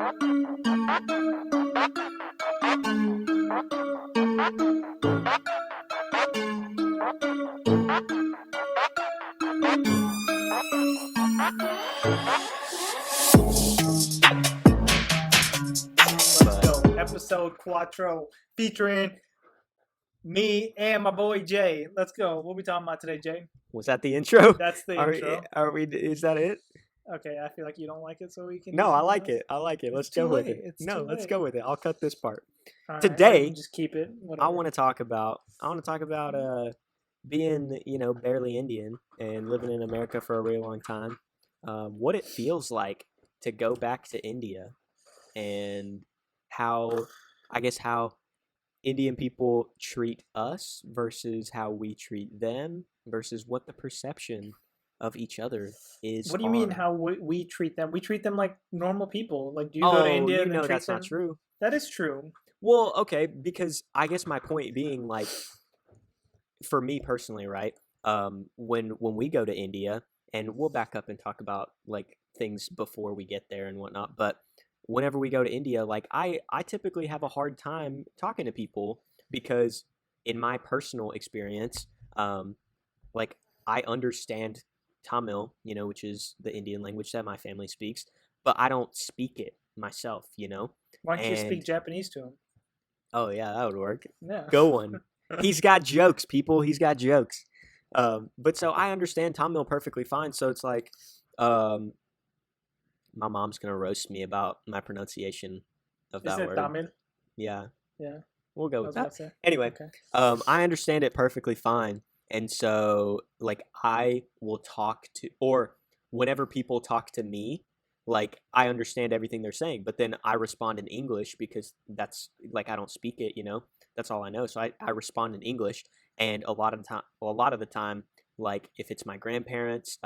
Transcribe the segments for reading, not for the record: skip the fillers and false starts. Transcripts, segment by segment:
Let's go. Episode Quattro featuring me and my boy Jay. Let's go. What are we talking about today, Jay? Was that the intro? That's the Are intro. Is that it? Okay, I feel like you don't like it, so we can. No, I like it. I like it. Let's go with it. Let's go with it. I'll cut this part. All right, Today, just keep it. I want to talk about being, barely Indian and living in America for a really long time. What it feels like to go back to India, and how Indian people treat us versus how we treat them versus what the perception of each other is. What do you mean how we treat them? We treat them like normal people. Like, do you go to India and treat that's them? not true. That is true. Well, okay, because I guess my point being, like, for me personally, right? When we go to India, and we'll back up and talk about like things before we get there and whatnot, but whenever we go to India, like I typically have a hard time talking to people because in my personal experience, like I understand Tamil, which is the Indian language that my family speaks, but I don't speak it myself, Why don't you speak Japanese to him? Oh yeah, that would work. Yeah. Go one. He's got jokes, people. He's got jokes. But so I understand Tamil perfectly fine. So it's like, my mom's gonna roast me about my pronunciation of that word. Is it Tamil? Yeah. Yeah. We'll go with that. Anyway, okay. I understand it perfectly fine, and so like I will talk to, or whenever people talk to me, like I understand everything they're saying, but then I respond in English because that's like I don't speak it, That's all I know. So I respond in English, and a lot of the time, like if it's my grandparents,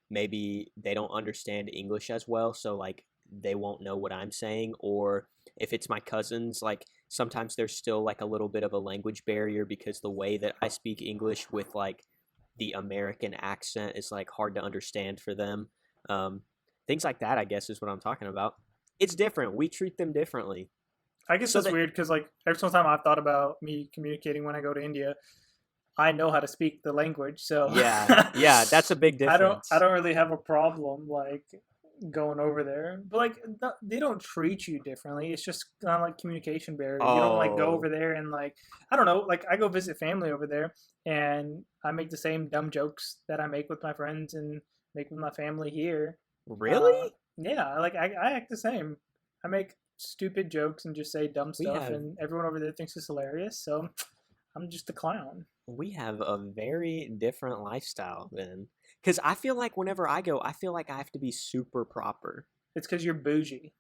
maybe they don't understand English as well, so like they won't know what I'm saying. Or if it's my cousins, like sometimes there's still like a little bit of a language barrier because the way that I speak English with like the American accent is like hard to understand for them. Things like that, I guess, is what I'm talking about. It's different. We treat them differently. I guess that's weird because like every single time I've thought about me communicating when I go to India, I know how to speak the language. So yeah, that's a big difference. I don't really have a problem like going over there, but like they don't treat you differently. It's just kind of like communication barrier. You don't like go over there and like I don't know. Like I go visit family over there, and I make the same dumb jokes that I make with my friends and make with my family here. Really? Yeah, like I act the same. I make stupid jokes and just say dumb stuff, and everyone over there thinks it's hilarious. So I'm just a clown. We have a very different lifestyle then, because I feel like whenever I go, I feel like I have to be super proper. It's because you're bougie.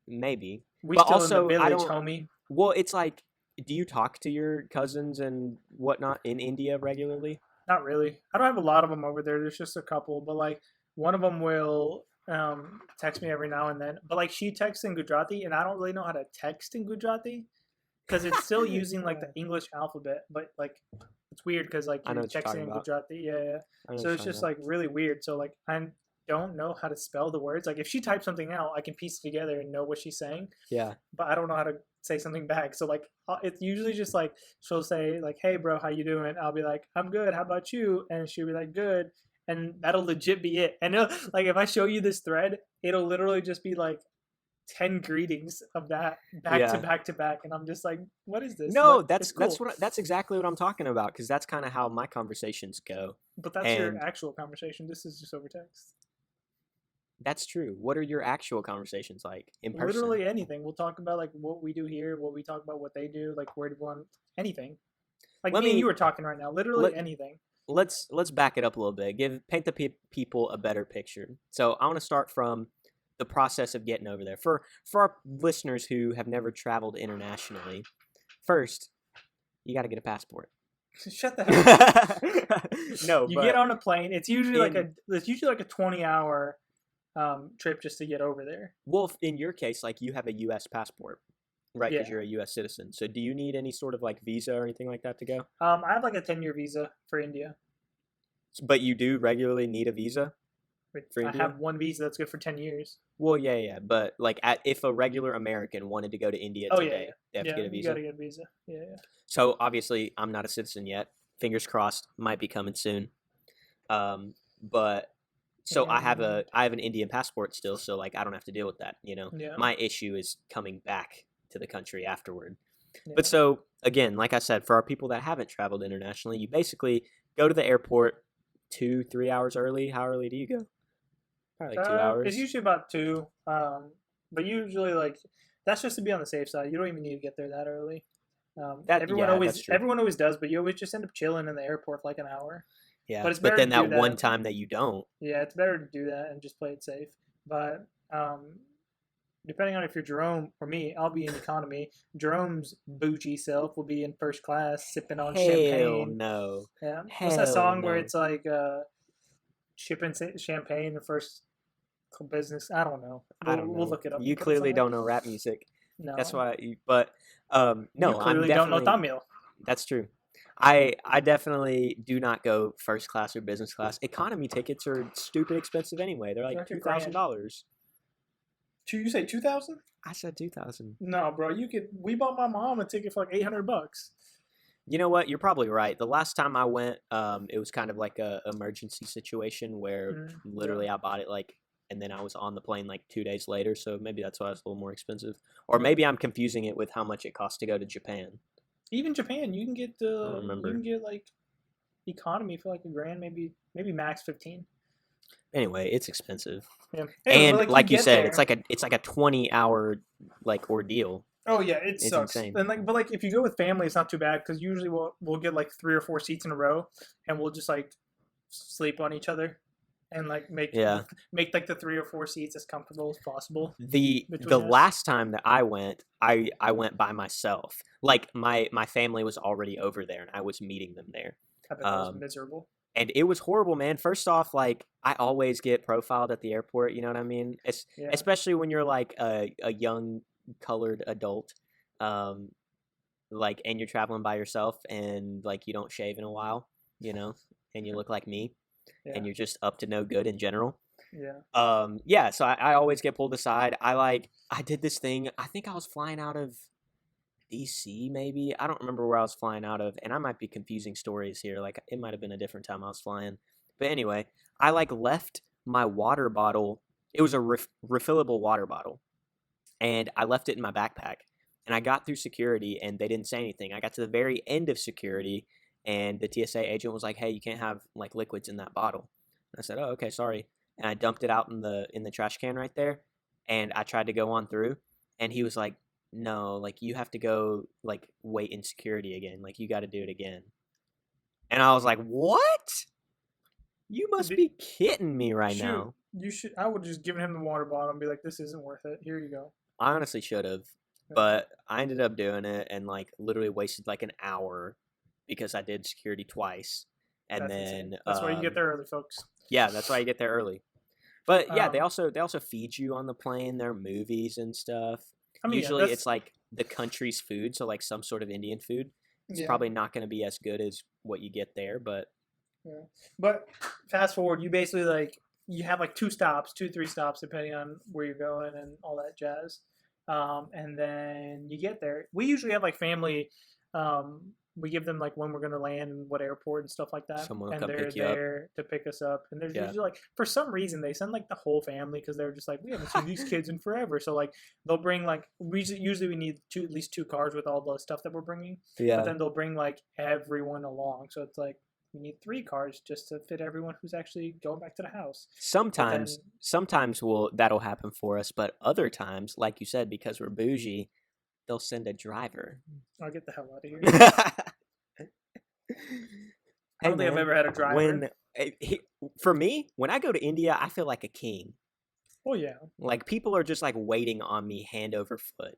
Maybe. We but still also, in the village, homie. Well, it's like, do you talk to your cousins and whatnot in India regularly? Not really. I don't have a lot of them over there. There's just a couple, but like one of them will text me every now and then. But like she texts in Gujarati, and I don't really know how to text in Gujarati because it's still using like the English alphabet. But like it's weird because like you're texting in Gujarati. Yeah. So it's just like really weird. So like I don't know how to spell the words. Like if she types something out, I can piece it together and know what she's saying. Yeah. But I don't know how to say something back. So like it's usually just like she'll say like, "Hey bro, how you doing?" I'll be like, "I'm good. How about you?" And she'll be like, "Good." And that'll legit be it. And like if I show you this thread, it'll literally just be like 10 greetings of that back to back, and I'm just like, what is this? No, but that's exactly what I'm talking about, because that's kind of how my conversations go. But that's your actual conversation. This is just over text. That's true. What are your actual conversations like in person? Literally anything. We'll talk about like what we do here, what we talk about, what they do, like where do we want anything. Like me and you were talking right now. Literally anything. Let's back it up a little bit. Paint the people a better picture. So I want to start from the process of getting over there. For our listeners who have never traveled internationally, first you got to get a passport. Shut the hell up. No, you get on a plane. It's usually like a 20-hour trip just to get over there. Well, in your case, like you have a U.S. passport, right? Because you're a U.S. citizen. So do you need any sort of like visa or anything like that to go? I have like a 10-year visa for India. But you do regularly need a visa? for I India? have one visa that's good for 10 years. Well, yeah, but like if a regular American wanted to go to India Oh, yeah, today, they have to yeah. get a You visa. gotta get a visa. Yeah, yeah. So obviously, I'm not a citizen yet. Fingers crossed, might be coming soon. But so And I have an Indian passport still, so like I don't have to deal with that. yeah, My issue is coming back to the country afterward. yeah. But so again, like I said, for our people that haven't traveled internationally, you basically go to the airport 2-3 hours early. How early do you go? Probably like 2 hours. It's usually about 2. But usually like that's just to be on the safe side. You don't even need to get there that early. That's true. Everyone always does, but you always just end up chilling in the airport for like an hour. Yeah, But it's but better then to do that one that. time that you don't. Yeah, it's better to do that and just play it safe. But depending on if you're Jerome or me, I'll be in economy. Jerome's bougie self will be in first class, sipping on Hell champagne. no. Yeah, what's that Hell song where no. it's like shipping champagne in first business? I don't know. I don't know. We'll look it up. You and put it clearly somewhere. don't know rap music. No, That's why. But no, you I'm clearly don't know definitely. Tamil. That's true. I definitely do not go first class or business class. Economy tickets are stupid expensive anyway. They're like They're like $2,000. You say 2,000? I said 2,000. No, bro. You could. We bought my mom a ticket for like $800. You know what? You're probably right. The last time I went, it was kind of like a emergency situation where literally I bought it and then I was on the plane like 2 days later. So maybe that's why it's a little more expensive. Or maybe I'm confusing it with how much it costs to go to Japan. Even Japan, you can get I don't remember. you can get like economy for like $1,000, maybe max 15. Anyway, it's expensive. Yeah. And but, like you said, there. it's like a 20-hour like ordeal. Oh yeah, it It's sucks. insane. And but if you go with family, it's not too bad because usually we'll get like 3 or 4 seats in a row, and we'll just like sleep on each other, and like make like the 3 or 4 seats as comfortable as possible. The last time that I went by myself. Like my family was already over there, and I was meeting them there. I bet that was miserable. And it was horrible, man. First off, like I always get profiled at the airport. You know what I mean? Especially when you're like a young colored adult, like, and you're traveling by yourself, and like you don't shave in a while, and you look like me, and you're just up to no good in general. Yeah. So I always get pulled aside. I did this thing. I think I was flying out of DC, maybe. I don't remember where I was flying out of, and I might be confusing stories here. Like it might have been a different time I was flying. But anyway, I left my water bottle. It was a refillable water bottle, and I left it in my backpack. And I got through security, and they didn't say anything. I got to the very end of security, and the TSA agent was like, "Hey, you can't have like liquids in that bottle." And I said, "Oh, okay, sorry." And I dumped it out in the trash can right there, and I tried to go on through, and he was like, "No, like you have to go like wait in security again. Like you got to do it again." And I was like, "What? You must be kidding me right now." You should. I would just given him the water bottle and be like, "This isn't worth it. Here you go." I honestly should have, but I ended up doing it and like literally wasted like an hour because I did security twice, and that's why you get there early, folks. Yeah, that's why you get there early. But yeah, they also feed you on the plane. There are movies and stuff. I mean, usually it's like the country's food, so like some sort of Indian food. It's probably not going to be as good as what you get there, but But fast forward, you basically like you have like 2 stops, 2-3 stops depending on where you're going and all that jazz. And then you get there. We usually have like family. We give them like when we're gonna land and what airport and stuff like that. Someone will and come they're pick you up. there to pick us up. And there's usually like for some reason they send like the whole family because they're just like we haven't seen these kids in forever. So like they'll bring like usually we need at least 2 cars with all the stuff that we're bringing. Yeah. But then they'll bring like everyone along. So it's like we need 3 cars just to fit everyone who's actually going back to the house. Sometimes that'll happen for us, but other times, like you said, because we're bougie, they'll send a driver. I'll get the hell out of here. I don't think I've ever had a driver. For me, when I go to India, I feel like a king. Oh yeah. Like people are just like waiting on me hand over foot.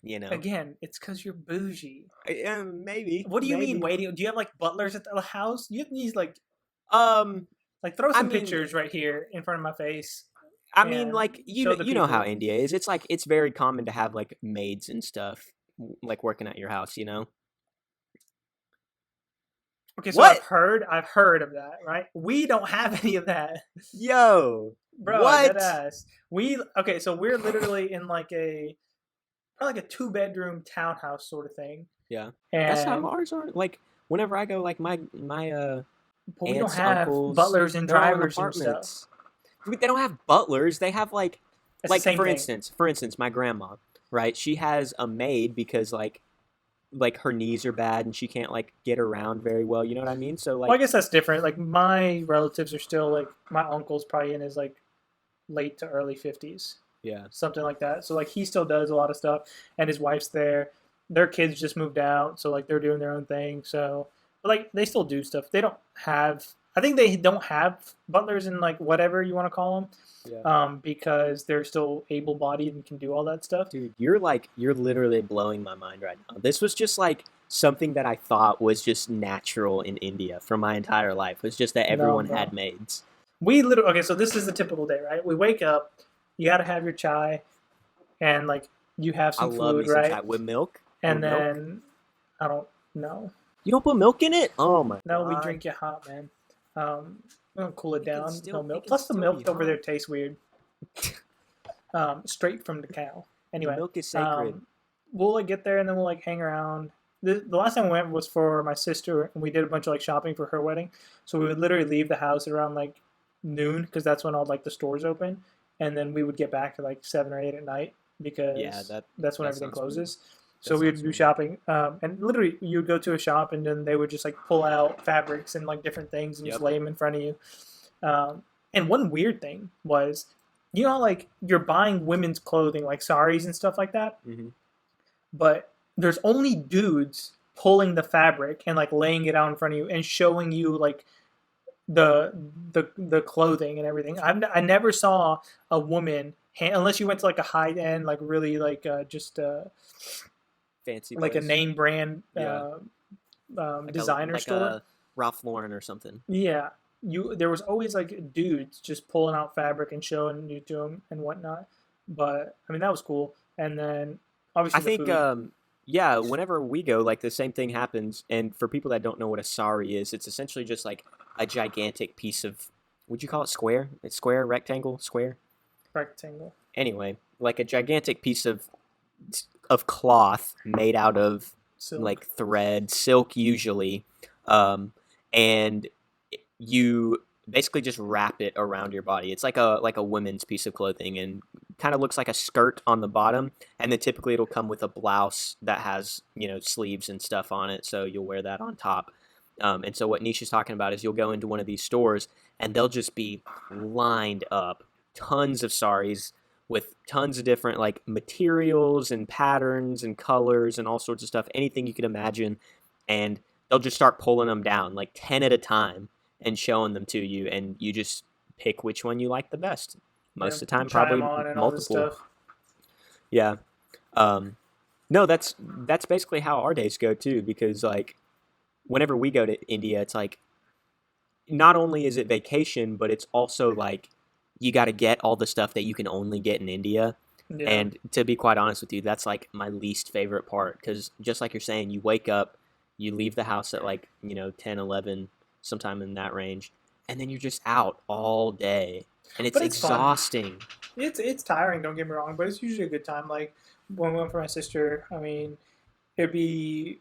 Again, it's because you're bougie. Maybe. What do you mean waiting? Do you have like butlers at the house? You have these like throw some pictures right here in front of my face. I mean, like you know how India is. It's like it's very common to have like maids and stuff like working at your house. Okay, so What? I've heard of that, right? We don't have any of that, Yo, bro. Dead what? ass. Okay, so we're literally in like probably like a 2 bedroom townhouse sort of thing, Yeah, that's how and ours are. Like whenever I go, like my but we don't aunts, have uncles, butlers and they're all in drivers and stuff. apartments. They don't have butlers. They have It's the same for thing. instance, my grandma, right? She has a maid because like her knees are bad and she can't like get around very well. You know what I mean? So Well, I like, guess that's different. Like my relatives are still like my uncle's probably in his like late to early 50s, yeah, something like that. So like he still does a lot of stuff, and his wife's there. Their kids just moved out, so like they're doing their own thing. So, but like they still do stuff. They don't have. I think they don't have butlers and like whatever you want to call them, yeah. because they're still able-bodied and can do all that stuff. Dude, you're literally blowing my mind right now. This was just like something that I thought was just natural in India for my entire life. Was just that No, everyone bro. had maids. We literally okay. So this is the typical day, right? We wake up. You got to have your chai, and like you have I some love me food, some right? chai with milk. And With milk. then I don't know. You don't put milk in it? Oh my No, we god. drink it hot, man. We don't cool it down. No It milk. can Plus, the still be milk over there hot. tastes weird. Straight from the cow. The Anyway, milk is sacred. we'll like get there and then we'll like hang around. The last time we went was for my sister, and we did a bunch of like shopping for her wedding. So we would literally leave the house around like noon because that's when all like the stores open, and then we would get back at like 7 or 8 at night because Yeah, that's when that everything sounds weird. closes. That So we would sounds do weird. shopping, and literally you would go to a shop, and then they would just like pull out fabrics and like different things and just Yep. lay them in front of you. And one weird thing was, you know, like you're buying women's clothing like saris and stuff like that, Mm-hmm. but there's only dudes pulling the fabric and like laying it out in front of you and showing you like the the clothing and everything. I never saw a woman unless you went to like a high end like really like just Fancy like a place. name brand Yeah. designer like store. a Ralph Lauren or something. Yeah, there was always like dudes just pulling out fabric and showing you to them and whatnot. But I mean that was cool. And then obviously I the think food. yeah, whenever we go, like the same thing happens. And for people that don't know what a sari is, it's essentially just like a gigantic piece of, would you call it square? It's square, rectangle, square. Rectangle. Anyway, like a gigantic piece of cloth made out of Silk. like thread, silk usually, and you basically just wrap it around your body. It's like a women's piece of clothing and kind of looks like a skirt on the bottom, and then typically it'll come with a blouse that has sleeves and stuff on it, so you'll wear that on top. And so what Neesh is talking about is you'll go into one of these stores and they'll just be lined up, tons of saris with tons of different like materials and patterns and colors and all sorts of stuff, anything you can imagine, and they'll just start pulling them down like 10 at a time and showing them to you, and you just pick which one you like the best. Most of the time, try 'em probably on and all this multiple. stuff. Yeah. No, that's basically how our days go too, because like whenever we go to India, it's like not only is it vacation, but it's also like you got to get all the stuff that you can only get in India. Yeah. And to be quite honest with you, that's like my least favorite part, because just like you're saying, you wake up, you leave the house at like 10, 11, sometime in that range, and then you're just out all day, and it's But it's fun. exhausting. It's tiring, don't get me wrong, but it's usually a good time. Like when we went for my sister, I mean, it'd be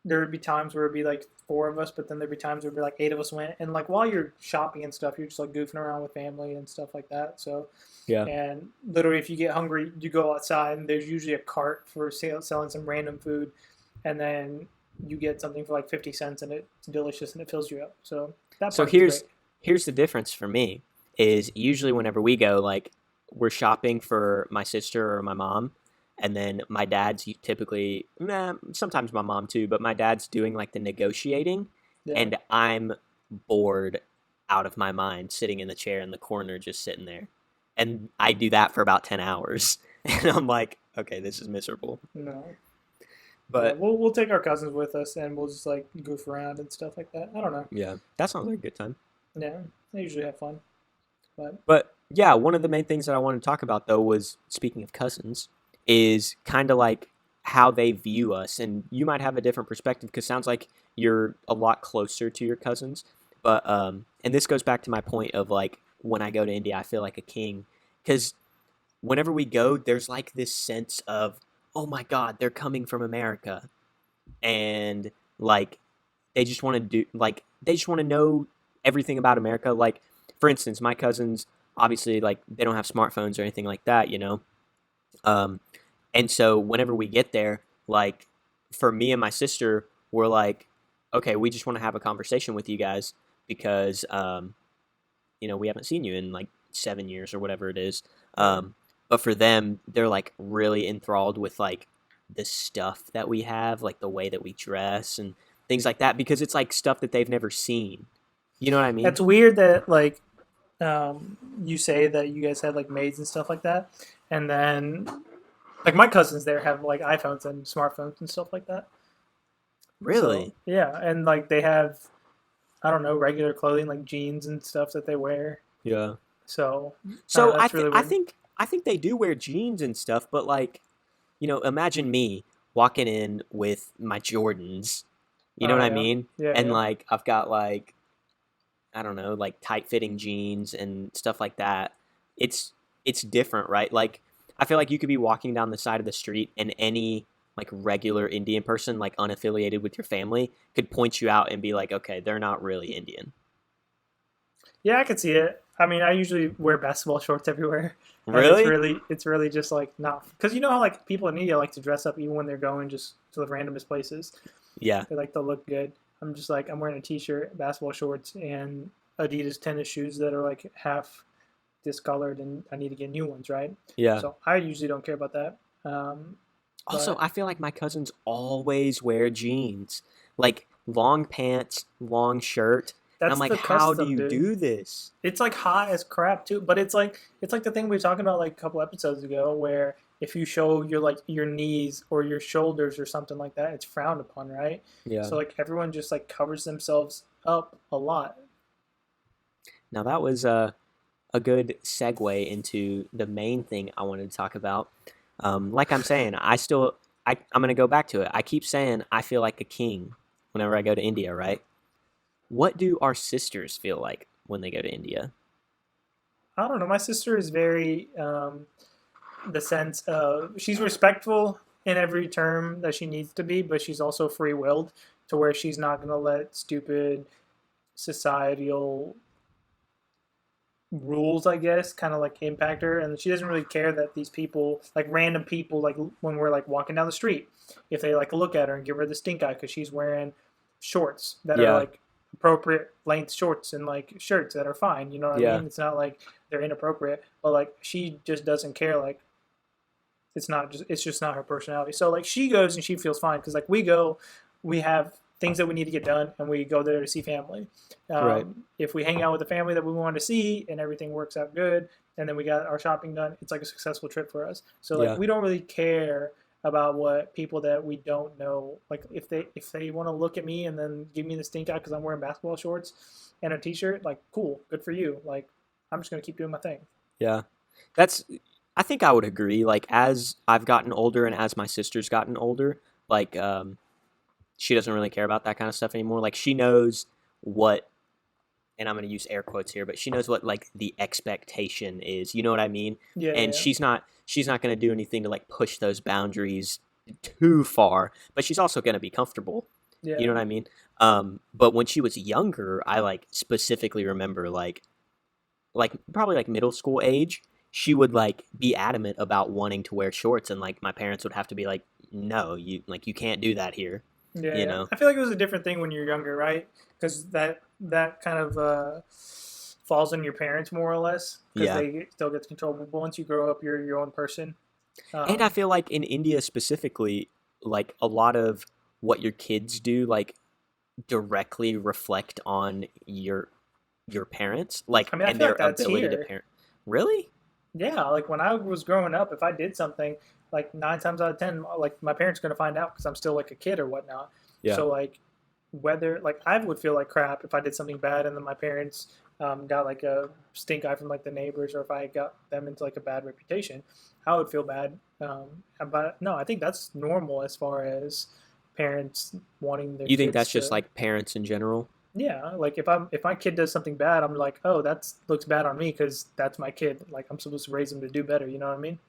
there would be times where it'd be like 4 of us, but then there'd be times where it'd be like 8 of us went. And like while you're shopping and stuff, you're just like goofing around with family and stuff like that. So Yeah. and literally, if you get hungry, you go outside, and there's usually a cart for selling some random food, and then you get something for like 50 cents, and it's delicious and it fills you up. So that So part is great. here's the difference for me is usually whenever we go, like we're shopping for my sister or my mom, and then my dad's typically, sometimes my mom too, but my dad's doing like the negotiating, Yeah. and I'm bored out of my mind sitting in the chair in the corner just sitting there. And I do that for about 10 hours. And I'm like, okay, this is miserable. No. But we'll take our cousins with us, and we'll just like goof around and stuff like that. I don't know. yeah, that sounds like a good time. Yeah, they usually have fun. But yeah, one of the main things that I wanted to talk about though was, speaking of cousins, is kind of like how they view us, and you might have a different perspective because sounds like you're a lot closer to your cousins. But and this goes back to my point of like when I go to India, I feel like a king because whenever we go, there's like this sense of, oh my God, they're coming from America, and like they just want to do like they just want to know everything about America. Like for instance, my cousins obviously like they don't have smartphones or anything like that, you know. Um, and so whenever we get there, like for me and my sister, we're like, okay, we just want to have a conversation with you guys because you know we haven't seen you in like 7 years or whatever it is. Right. But for them, they're like really enthralled with like the stuff that we have, like the way that we dress and things like that, because it's like stuff that they've never seen. You know what I mean? That's weird that like you say that you guys had like maids and stuff like that, and then like my cousins there have like iPhones and smartphones and stuff like that. So Really? yeah, and like they have I don't know regular clothing like jeans and stuff that they wear. Yeah. So So that's really weird. I think they do wear jeans and stuff, but like, you know, imagine me walking in with my Jordans. You know Oh what I yeah, mean? yeah, And yeah. like I've got like I don't know, like tight fitting jeans and stuff like that. It's it's different, right? Like I feel like you could be walking down the side of the street and any like regular Indian person, like unaffiliated with your family, could point you out and be like, okay, they're not really Indian. Yeah, I could see it. I mean, I usually wear basketball shorts everywhere, and Really? it's really just like not because you know how like people in India like to dress up even when they're going just to the randomest places. Yeah. They like to look good. I'm just like I'm wearing a t-shirt, basketball shorts, and Adidas tennis shoes that are like half discolored, and I need to get new ones, right? Yeah. So I usually don't care about that. Also, But I feel like my cousins always wear jeans, like long pants, long shirt, and I'm that's like, the how do custom, you dude. do this? It's like hot as crap too, but it's like the thing we were talking about like a couple episodes ago, where if you show your like your knees or your shoulders or something like that, it's frowned upon, right? Yeah. So like everyone just like covers themselves up a lot. Now that was a good segue into the main thing I wanted to talk about. Like I'm saying, I'm gonna go back to it. I keep saying I feel like a king whenever I go to India, right? What do our sisters feel like when they go to India? I don't know. My sister is very the sense of she's respectful in every term that she needs to be, but she's also free willed to where she's not going to let stupid societal rules, I guess, kind of like impact her. And she doesn't really care that these people, like random people, like when we're like walking down the street, if they like look at her and give her the stink eye because she's wearing shorts that are Yeah, like appropriate length shorts and like shirts that are fine. You know what I yeah, mean? It's not like they're inappropriate, but like she just doesn't care. Like it's just not her personality. So like she goes and she feels fine because like we go, we have things that we need to get done, and we go there to see family. right. If we hang out with the family that we want to see and everything works out good, and then we got our shopping done, it's like a successful trip for us. So like Yeah, we don't really care about what people that we don't know like if they want to look at me and then give me the stink eye because I'm wearing basketball shorts and a t-shirt, like cool, good for you. Like I'm just gonna keep doing my thing. yeah. That's. I think I would agree. Like as I've gotten older and as my sister's gotten older, like she doesn't really care about that kind of stuff anymore. Like she knows what, and I'm going to use air quotes here, but she knows what like the expectation is. You know what I mean? Yeah, And yeah, she's not going to do anything to like push those boundaries too far, but she's also going to be comfortable. You yeah. know what I mean? But when she was younger, I like specifically remember like probably like middle school age, she would like be adamant about wanting to wear shorts, and like my parents would have to be like, no, you can't do that here. Yeah, You yeah. know? I feel like it was a different thing when you're younger, right? Because that kind of falls on your parents more or less because Yeah. they still get to control. But once you grow up, you're your own person. And I Um, feel like in India specifically, like a lot of what your kids do, like directly reflect on your parents, like I mean, I and feel their like that's ability to here. parent. Really? Yeah, like when I was growing up, if I did something, like 9 times out of 10, like my parents are gonna find out because I'm still like a kid or whatnot. Yeah. So like whether like I would feel like crap if I did something bad, and then my parents got like a stink eye from like the neighbors, or if I got them into like a bad reputation, I would feel bad. But no, I think that's normal as far as parents wanting their You think kids that's just to. like parents in general? Yeah, like if my kid does something bad, I'm like, oh, that's looks bad on me because that's my kid. Like I'm supposed to raise him to do better. You know what I mean?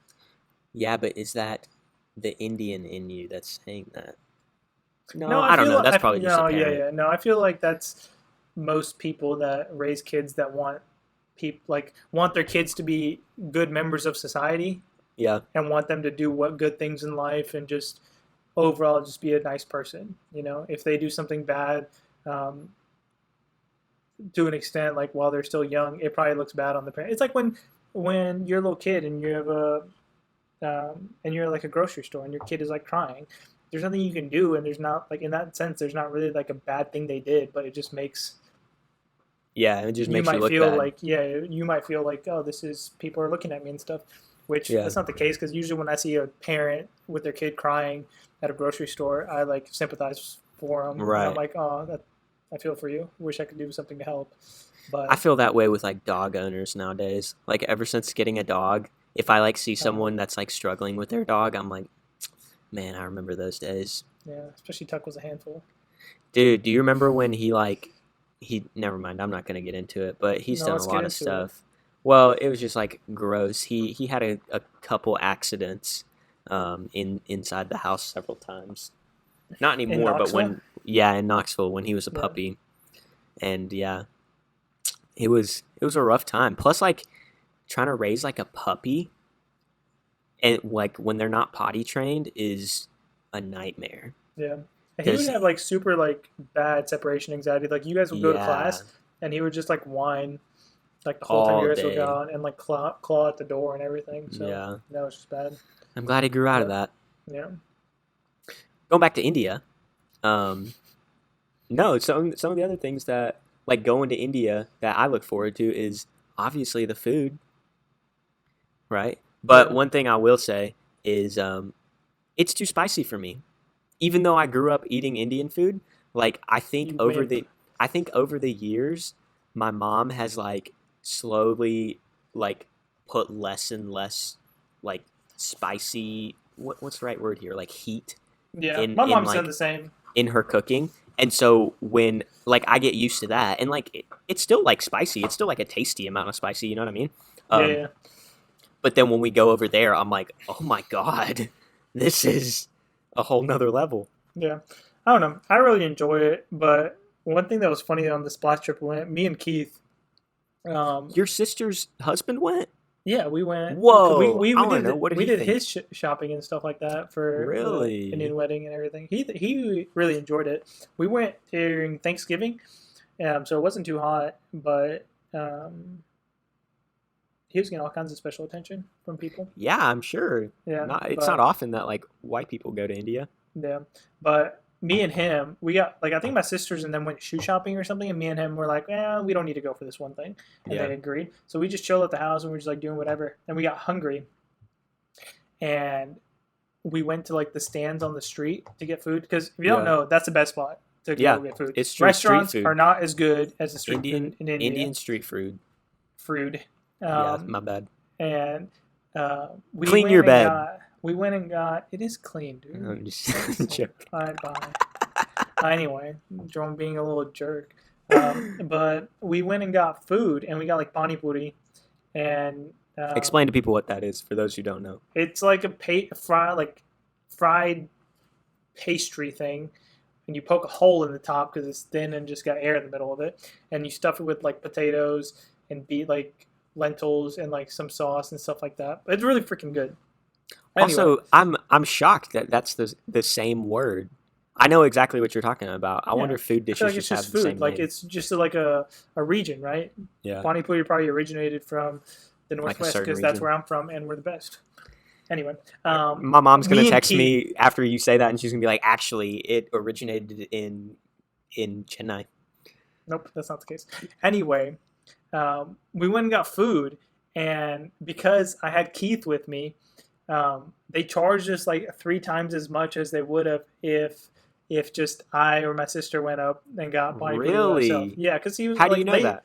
Yeah, but is that the Indian in you that's saying that? No, No, I I don't feel know. like That's probably just a no, yeah, parent. yeah, no. I feel like that's most people that raise kids that want people like want their kids to be good members of society Yeah. and want them to do what good things in life and just overall just be a nice person. You know, if they do something bad, um, to an extent, like while they're still young, it probably looks bad on the parent. It's like when you're a little kid and you have a and you're like a grocery store and your kid is like crying. There's nothing you can do, and there's not like in that sense, there's not really like a bad thing they did, but it just makes Yeah, it just you makes you might look feel bad. like you might feel like oh this is people are looking at me and stuff, which Yeah. that's not the case because usually when I see a parent with their kid crying at a grocery store, I like sympathize for them and I'm Right. like oh that I feel for you. Wish I could do something to help, I but feel that way with like dog owners nowadays. Like ever since getting a dog, if I like see uh, someone that's like struggling with their dog, I'm like, man, I remember those days. yeah, especially Tuck was a handful. Dude, do you remember when he never mind, I'm not gonna get into it, but he's No, done a let's get lot of into it. stuff. Well, it was just like gross. He had a couple accidents inside the house several times. Not In anymore, but Knoxville. when yeah, in Knoxville when he was a Yeah. puppy. And yeah, it was a rough time. Plus like trying to raise like a puppy and like when they're not potty trained is a nightmare. Yeah. And he would Cuz have like super like bad separation anxiety. Like you guys would go to yeah, class and he would just like whine like the whole time all you guys were day. gone and like claw at the door and everything. So Yeah. that was just bad. I'm glad he grew out of But that. yeah. Going back to India, um, no, some of the other things that like going to India that I look forward to is obviously the food, right? But Yeah. one thing I will say is it's too spicy for me. Even though I grew up eating Indian food, like You wimp. I think over the years, my mom has like slowly like put less and less like spicy what's the right word here? Like heat Yeah. My in mom said the like same. in her cooking. And so when like I get used to that and like it's still like spicy, it's still like a tasty amount of spicy, you know what I mean? Yeah, Um yeah. but then when we go over there, I'm like, "Oh my god. This is a whole nother level." Yeah. I don't know. I really enjoy it, but one thing that was funny on the splash trip we went, me and Keith, um, Your sister's husband went? yeah, we went. Whoa! I want to know. What did We he did think? his shopping and stuff like that for the Really? Indian wedding and everything. He really enjoyed it. We went during Thanksgiving, so it wasn't too hot, but um, he was getting all kinds of special attention from people. Yeah, I'm sure. Yeah, Not. It's not but often that like white people go to India. yeah, but me and him, we got like I think my sisters and them went shoe shopping or something, and me and him were like, we don't need to go for this one thing, and Yeah. they agreed. So we just chilled at the house and we are just like doing whatever, and we got hungry, and we went to like the stands on the street to get food because if you don't Yeah. know, that's the best spot to Yeah. go get food. It's street Restaurants are food. not as good as the street food in India. Indian street food. Food, Yeah, um, my bad. and Clean your bed. we went and got it is clean, dude. I'm just That's joking. fine, fine. Anyway, Jerome being a little jerk. But we went and got food, and we got like pani puri, and Explain to people what that is for those who don't know. it's like a fried pastry thing, and you poke a hole in the top because it's thin and just got air in the middle of it, and you stuff it with like potatoes and beat like lentils and like some sauce and stuff like that. But it's really freaking good. Anyway, Also, I'm shocked that that's the same word. I know exactly what you're talking about. I wonder yeah, if food I feel dishes like it's just have just the food. same Like name. it's just like a region, right? Yeah, Pani puri probably originated from the like a Northwest certain because that's region. where I'm from, and we're the best. Anyway, My mom's gonna me and text Keith. me after you say that, and she's gonna be like, "Actually, it originated in Chennai." Nope, that's not the case. Anyway, we went and got food, and because I had Keith with me, they charged us like 3 times as much as they would have if just I or my sister went up and got pani puri by ourselves. Really? Yeah, because he was How do you like know that?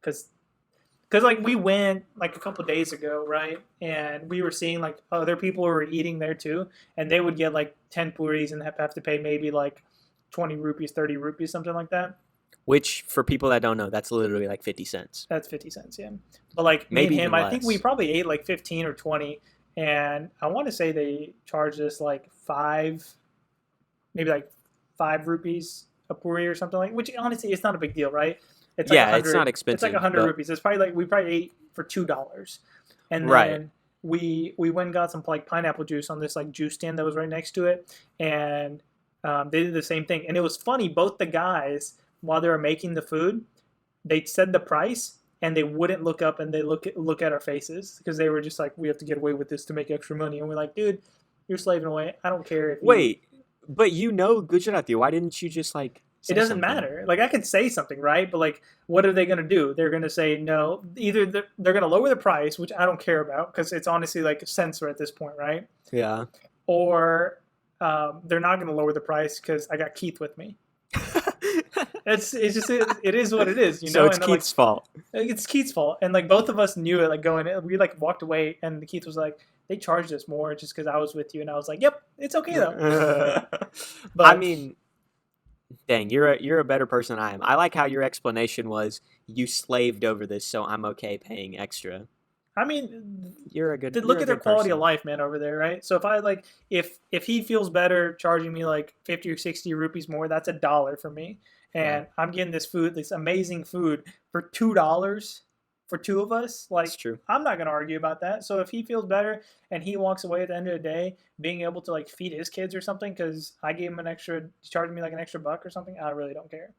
because like we went like a couple days ago, right? And we were seeing like other people who were eating there too, and they would get like 10 puris and have to pay maybe like 20 rupees, 30 rupees, something like that. Which, for people that don't know, that's literally like 50 cents. That's 50 cents, yeah. But like me and Maybe him, even I think we less. probably ate like 15 or 20, and I want to say they charged us like maybe like 5 rupees a puri or something like. Which honestly, it's not a big deal, right? It's like a Yeah, it's not hundred. It's like a expensive, hundred but rupees. It's probably like we probably ate for $2, and right. then we went and got some like pineapple juice on this like juice stand that was right next to it, and they did the same thing. And it was funny. Both the guys, while they were making the food, they said the price and they wouldn't look up and they look at our faces because they were just like, we have to get away with this to make extra money. And we're like, dude, you're slaving away. I don't care if you. Wait, but you know Gujarati. Why didn't you just like It say doesn't something? matter. Like I could say something, right? But like, what are they gonna do? They're gonna say no. Either they're gonna lower the price, which I don't care about because it's honestly like a censor at this point, right? Yeah. Or they're not gonna lower the price because I got Keith with me. It's just it is what it is, you So know. it's And then, like Keith's fault. it's Keith's fault, and like both of us knew it. Like going, we like walked away, and Keith was like, "They charged us more just because I was with you," and I was like, "Yep, it's okay though." I But mean, dang, you're a better person than I am. I like how your explanation was you slaved over this, so I'm okay paying extra. I mean, You're look a at their good quality of person. life, man, over there, right? So if I like, if he feels better charging me like 50 or 60 rupees more, that's $1 for me, Yeah, and I'm getting this food, this amazing food for $2 for two of us. it's Like, true. I'm not gonna argue about that. So if he feels better and he walks away at the end of the day being able to like feed his kids or something because I gave him an extra, charging me like an extra buck or something, I really don't care.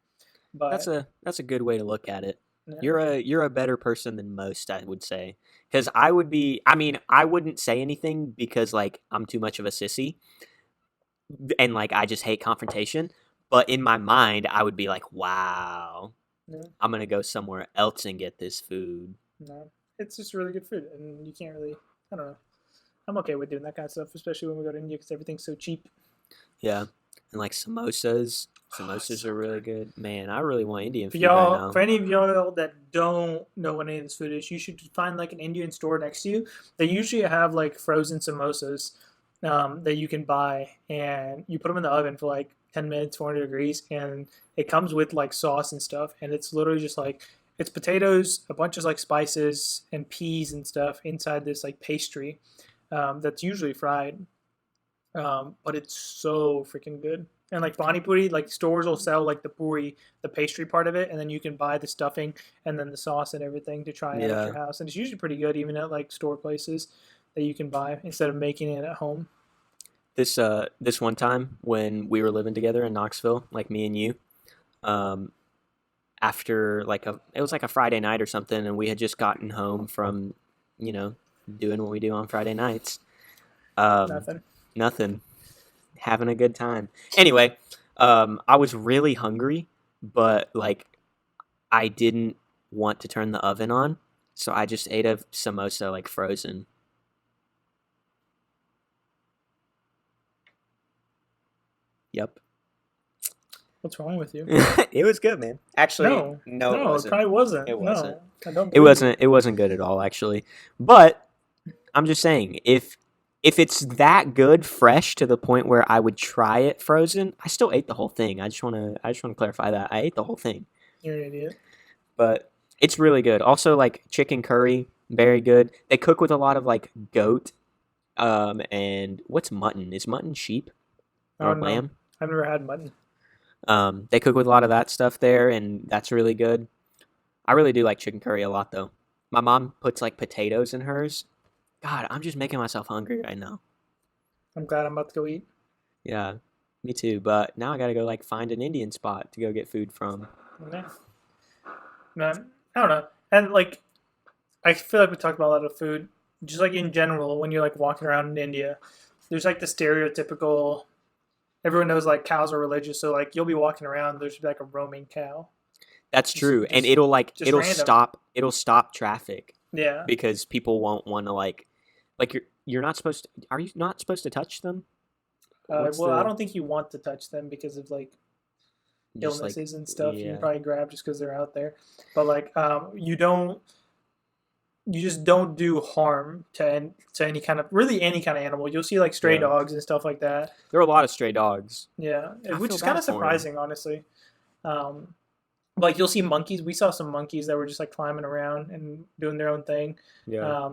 But That's a good way to look at it. yeah, You're a better person than most, I would say. Because I would be. I mean, I wouldn't say anything because like I'm too much of a sissy, and like I just hate confrontation. But in my mind, I would be like, wow, yeah, I'm gonna go somewhere else and get this food. no, it's just really good food, and you can't really, I don't know. I'm okay with doing that kind of stuff, especially when we go to India because everything's so cheap. Yeah, and like samosas. Samosas are really good. Man, I really want Indian For food right y'all, now. for any of y'all that don't know what any of this food is, you should find like an Indian store next to you. They usually have like frozen samosas that you can buy, and you put them in the oven for like 10 minutes, 400 degrees, and it comes with like sauce and stuff. And it's literally just like it's potatoes, a bunch of like spices and peas and stuff inside this like pastry that's usually fried. But it's so freaking good. And like pani puri, like stores will sell like the puri, the pastry part of it, and then you can buy the stuffing and then the sauce and everything to try it at Yeah. your house. And it's usually pretty good, even at like store places that you can buy instead of making it at home. This one time when we were living together in Knoxville, like me and you, um, after like it was like a Friday night or something, and we had just gotten home from, you know, doing what we do on Friday nights. Um, Nothing. Nothing, having a good time. Anyway, I was really hungry, but like I didn't want to turn the oven on, so I just ate a samosa like frozen. Yep. What's wrong with you? It was good, man. Actually, No, no, it no, it wasn't. probably wasn't. It wasn't. No, I don't believe you. It wasn't good at all, actually. But I'm just saying, if it's that good fresh to the point where I would try it frozen, I still ate the whole thing. I just wanna clarify that. I ate the whole thing. You're an idiot. But it's really good. Also like chicken curry, very good. They cook with a lot of like goat and what's mutton? Is mutton sheep I or don't know. lamb? I've never had mutton. They cook with a lot of that stuff there, and that's really good. I really do like chicken curry a lot, though. My mom puts like potatoes in hers. God, I'm just making myself hungry right now. I'm glad I'm about to go eat. Yeah, me too. But now I gotta go like find an Indian spot to go get food from. Yeah. Man, I don't know. And like, I feel like we talked about a lot of food. Just like in general, when you're like walking around in India, there's like the stereotypical. Everyone knows like cows are religious, so like you'll be walking around, there's like a roaming cow, That's just true, and just just random. it'll stop traffic Yeah. because people won't want to like you're not supposed to. Are you not supposed to touch them? What's Well, I the don't think you want to touch them because of like just like, illnesses and stuff you yeah. can probably grab just because they're out there. But like you just don't do harm to any kind of animal. You'll see like stray Yeah. dogs and stuff like that. There are a lot of stray dogs. Yeah, I which feel is kind bad of for 'em. surprising, honestly. Like you'll see monkeys. We saw some monkeys that were just like climbing around and doing their own thing. Yeah.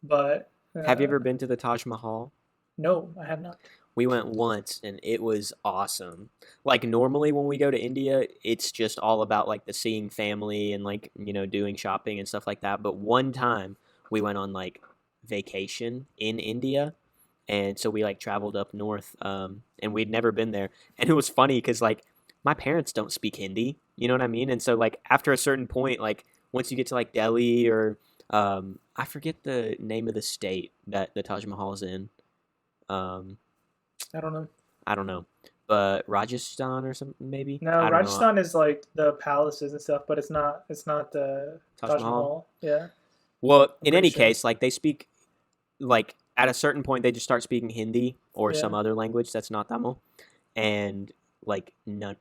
But Have you ever been to the Taj Mahal? No, I have not. We went once and it was awesome. Like normally when we go to India, it's just all about like the seeing family and like, doing shopping and stuff like that. But one time we went on like vacation in India. And so we like traveled up north and we'd never been there. And it was funny because like my parents don't speak Hindi. You know what I mean? And so like after a certain point, like once you get to like Delhi or I forget the name of the state that the Taj Mahal is in. I don't know. I don't know, but Rajasthan or something maybe. No, I don't know. Rajasthan is like the palaces and stuff, but it's not. It's not the Taj Taj Mahal? Mahal. Yeah. Well, in pretty any sure. case, like they speak, like at a certain point they just start speaking Hindi or Yeah. some other language that's not Tamil, and like none.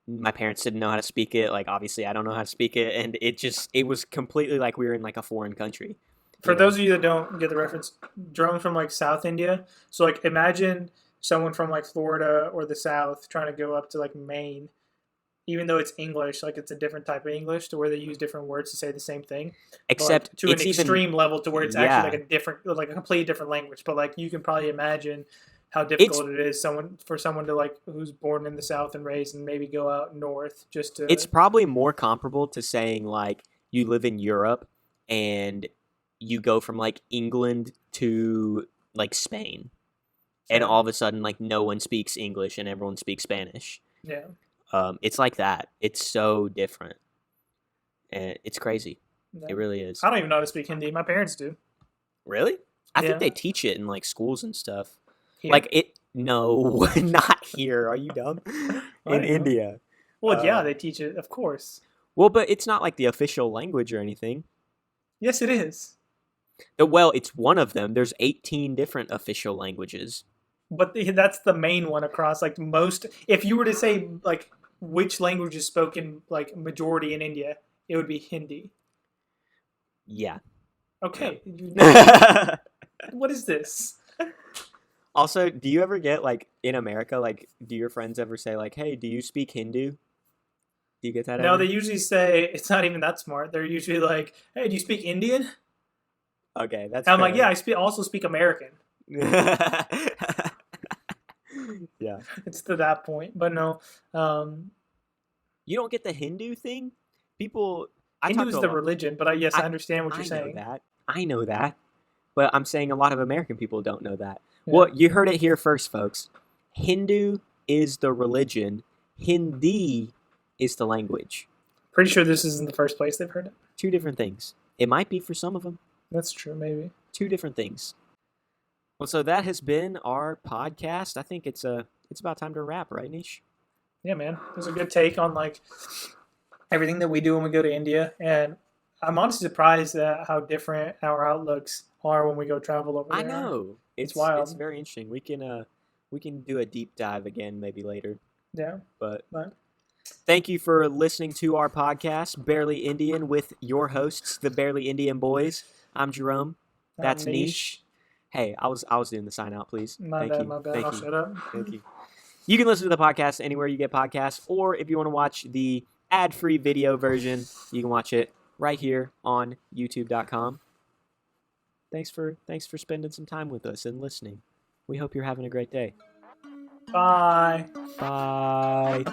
My parents didn't know how to speak it. Like obviously, I don't know how to speak it, and it was completely like we were in like a foreign country. For those of you that don't get the reference, Jerome's from like South India. So like imagine someone from like Florida or the South trying to go up to like Maine, even though it's English, like it's a different type of English to where they use different words to say the same thing. Except like, to an it's even extreme level to where it's Yeah. actually like a completely different language. But like you can probably imagine how difficult it is for someone to like who's born in the South and raised and maybe go out north just to. it's probably more comparable to saying like you live in Europe and you go from like England to like Spain, and Yeah. all of a sudden like no one speaks English and everyone speaks Spanish. Yeah. It's like that. It's so different, and it's crazy. Yeah. It really is. I don't even know how to speak Hindi. My parents do. Really? I Yeah. think they teach it in like schools and stuff. Here. Like it. No, not here. Are you dumb? I In don't know. India. Well, yeah, they teach it, of course. Well, but it's not like the official language or anything. Yes, it is. Well, it's one of them. There's 18 different official languages. But that's the main one across like most. If you were to say like which language is spoken like majority in India, it would be Hindi. Yeah. Okay. What is this? Also, do you ever get like in America, like, do your friends ever say like, "Hey, do you speak Hindu?" Do you get that? No, ever? they usually say it's not even that smart. They're usually like, "Hey, do you speak Indian?" Okay, that's. And I'm like, fair. "Yeah, also speak American." Yeah. It's to that point, but no. You don't get the Hindu thing? People. I Hindu talk is to a the lot- religion, but I understand what you're I saying. know that. I know that. But I'm saying a lot of American people don't know that. Yeah. Well, you heard it here first, folks. Hindu is the religion. Hindi is the language. Pretty sure this isn't the first place they've heard it. Two different things. It might be for some of them. That's true, maybe. Two different things. Well, so that has been our podcast. I think it's about time to wrap, right, Neesh? Yeah, man. It was a good take on like everything that we do when we go to India, and I'm honestly surprised at how different our outlooks are when we go travel over there. I know. It's wild. It's very interesting. We can do a deep dive again maybe later. Yeah. But But thank you for listening to our podcast, Barely Indian, with your hosts, the Barely Indian Boys. I'm Jerome. That's Neesh. Hey, I was doing the sign out, please. My Thank bad, you. my bad. Thank I'll you. shut up. Thank you. You can listen to the podcast anywhere you get podcasts, or if you want to watch the ad-free video version, you can watch it right here on youtube.com. Thanks for spending some time with us and listening. We hope you're having a great day. Bye. Bye.